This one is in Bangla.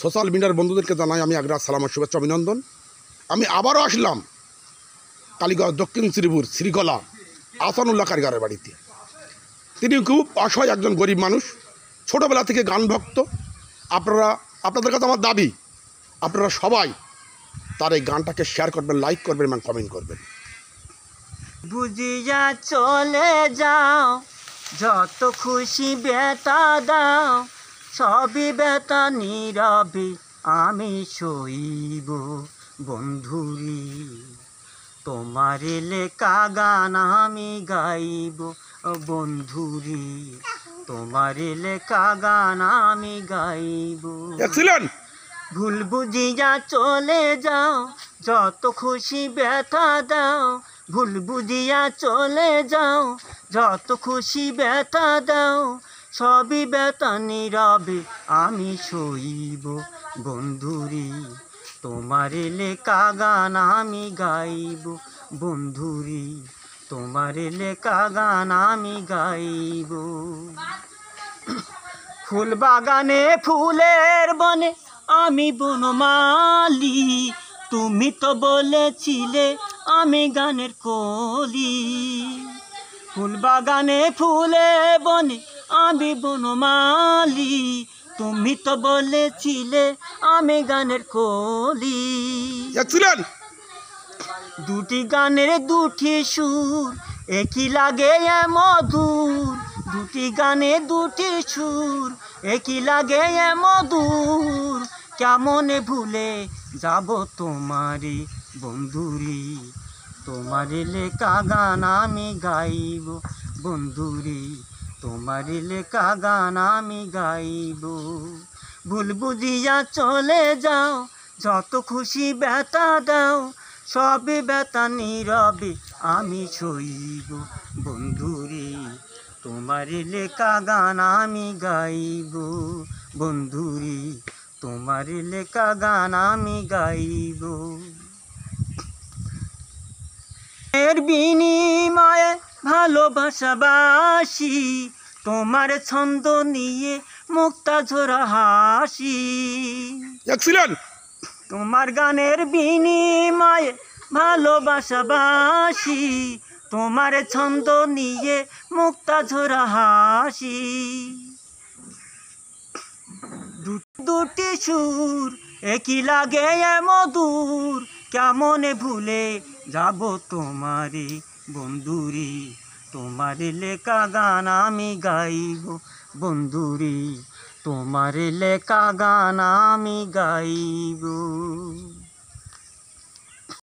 সোশ্যাল মিডিয়ার বন্ধুদেরকে জানাই আমি আগ্রা সালাম শুভেচ্ছা অভিনন্দন। আমি আবারও আসলাম কালীগঞ্জ দক্ষিণ শ্রীপুর শ্রীকলা আসানুল্লাহ কারিগরের বাড়িতে। তিনি খুব অসহায় একজন গরিব মানুষ, ছোটোবেলা থেকে গান ভক্ত। আপনাদের কাছে আমার দাবি, আপনারা সবাই তার এই গানটাকে শেয়ার করবেন, লাইক করবেন এবং কমেন্ট করবেন। বুঝিয়া চলে যাও, যত খুশি বেতা দাও, সবই বেতা নীরবে আমি সইব বন্ধুরি। তোমার লেখা গান আমি গাইব বন্ধুরি, তোমার লেখা গান আমি গাইব। ভুল বুঝিয়া চলে যাও, যত খুশি ব্যথা দাও, ভুল বুঝিয়া চলে যাও, যত খুশি ব্যথা দাও, সবই ব্যথা নীরবে আমি সইব বন্ধুরি। তোমার লেখা গান আমি গাইব বন্ধুরি, তোমার লেখা গান আমি গাইব। ফুল বাগানে ফুলের বনে আমি বনমালী, তুমি তো বলেছিলে আমি গানের কলি। ফুল বাগানে ফুলের বনে আমি বনমালী, তুমি তো বলেছিলে আমি গানের কলি। দুটি গানের দুটি সুর একই লাগে মধুর, দুটি গানে দুটি সুর একই লাগে মধুর। কেমনে ভুলে যাব তোমারি বন্ধুরি, তোমার লেখা গান আমি গাইব বন্ধুরি, তোমার লেখা গান আমি গাইব। ভুল বুঝিয়া চলে যাও, যত খুশি ব্যথা দাও, সবে ব্যথা নীরবে আমি সইব বন্ধুরি, তোমার লেখা গান আমি গাইব বন্ধুরি, তোমার লেখা গান আমি গাইব। এর বিনিময়ে ভালোবাসাবাসি, তোমার ছন্দ নিয়ে মুক্তা ঝোরা হাসি। তোমার গানের বিনিময়ে ভালোবাসাবাসি, তোমার ছন্দ নিয়ে মুক্তা ঝোরা হাসি। দুটি সুর একই লাগে মধুর, কেমনে ভুলে যাব তোমারে বন্ধুরি, তোমার লেখা গান আমি গাইব বন্ধুরি, তোমার লেখা গান আমি গাইব।